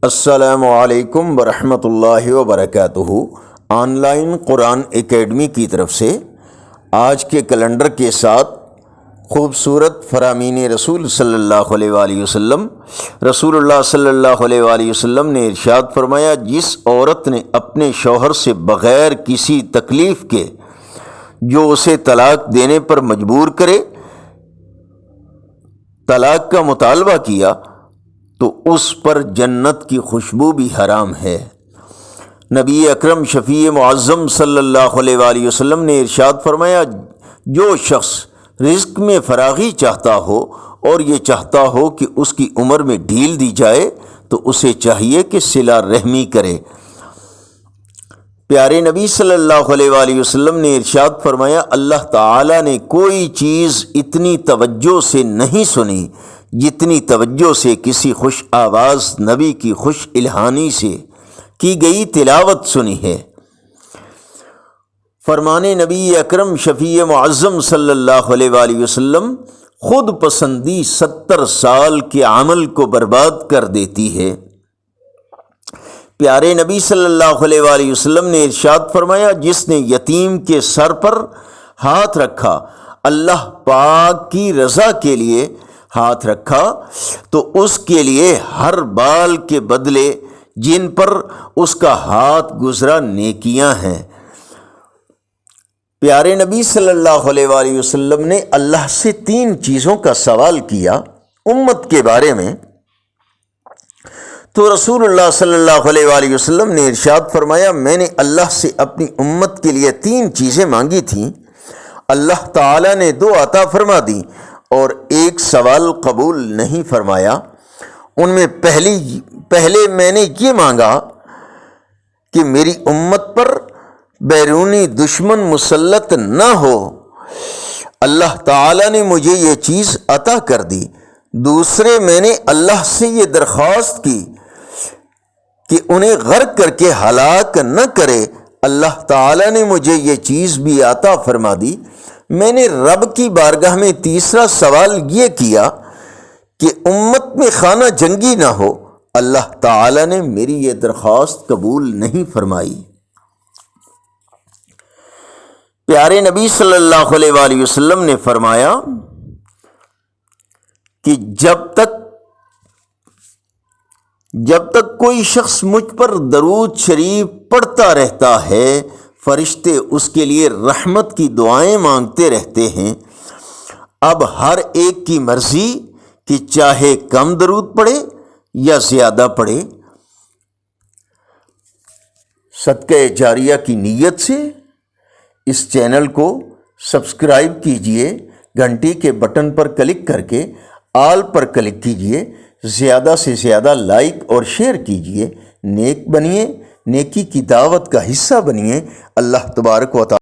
السلام علیکم ورحمۃ اللہ وبرکاتہ۔ آن لائن قرآن اکیڈمی کی طرف سے آج کے کیلنڈر کے ساتھ خوبصورت فرامین رسول صلی اللہ علیہ وآلہ وسلم رسول اللہ صلی اللہ علیہ وآلہ وسلم نے ارشاد فرمایا، جس عورت نے اپنے شوہر سے بغیر کسی تکلیف کے جو اسے طلاق دینے پر مجبور کرے طلاق کا مطالبہ کیا تو اس پر جنت کی خوشبو بھی حرام ہے۔ نبی اکرم شفیع معظم صلی اللہ علیہ وآلہ وسلم نے ارشاد فرمایا، جو شخص رزق میں فراغی چاہتا ہو اور یہ چاہتا ہو کہ اس کی عمر میں ڈھیل دی جائے تو اسے چاہیے کہ صلہ رحمی کرے۔ پیارے نبی صلی اللہ علیہ وآلہ وسلم نے ارشاد فرمایا، اللہ تعالیٰ نے کوئی چیز اتنی توجہ سے نہیں سنی جتنی توجہ سے کسی خوش آواز نبی کی خوش الہانی سے کی گئی تلاوت سنی ہے۔ فرمان نبی اکرم شفیع معظم صلی اللہ علیہ وآلہ وسلم، خود پسندی 70 سال کے عمل کو برباد کر دیتی ہے۔ پیارے نبی صلی اللہ علیہ وآلہ وسلم نے ارشاد فرمایا، جس نے یتیم کے سر پر ہاتھ رکھا، اللہ پاک کی رضا کے لیے ہاتھ رکھا، تو اس کے لیے ہر بال کے بدلے جن پر اس کا ہاتھ گزرا نیکیاں ہیں۔ پیارے نبی صلی اللہ علیہ وآلہ وسلم نے اللہ سے 3 چیزوں کا سوال کیا امت کے بارے میں، تو رسول اللہ صلی اللہ علیہ وآلہ وسلم نے ارشاد فرمایا، میں نے اللہ سے اپنی امت کے لیے 3 چیزیں مانگی تھیں، اللہ تعالیٰ نے 2 عطا فرما دی اور 1 سوال قبول نہیں فرمایا۔ ان میں پہلے میں نے یہ مانگا کہ میری امت پر بیرونی دشمن مسلط نہ ہو، اللہ تعالیٰ نے مجھے یہ چیز عطا کر دی۔ دوسرے میں نے اللہ سے یہ درخواست کی کہ انہیں غرق کر کے ہلاک نہ کرے، اللہ تعالیٰ نے مجھے یہ چیز بھی عطا فرما دی۔ میں نے رب کی بارگاہ میں تیسرا سوال یہ کیا کہ امت میں خانہ جنگی نہ ہو، اللہ تعالیٰ نے میری یہ درخواست قبول نہیں فرمائی۔ پیارے نبی صلی اللہ علیہ وآلہ وسلم نے فرمایا کہ جب تک کوئی شخص مجھ پر درود شریف پڑھتا رہتا ہے، فرشتے اس کے لیے رحمت کی دعائیں مانگتے رہتے ہیں۔ اب ہر ایک کی مرضی کہ چاہے کم درود پڑھے یا زیادہ پڑھے۔ صدقہ جاریہ کی نیت سے اس چینل کو سبسکرائب کیجئے، گھنٹی کے بٹن پر کلک کر کے آل پر کلک کیجئے، زیادہ سے زیادہ لائک اور شیئر کیجئے۔ نیک بنیے، نیکی کی دعوت کا حصہ بنیے۔ اللہ تبارک و تعالی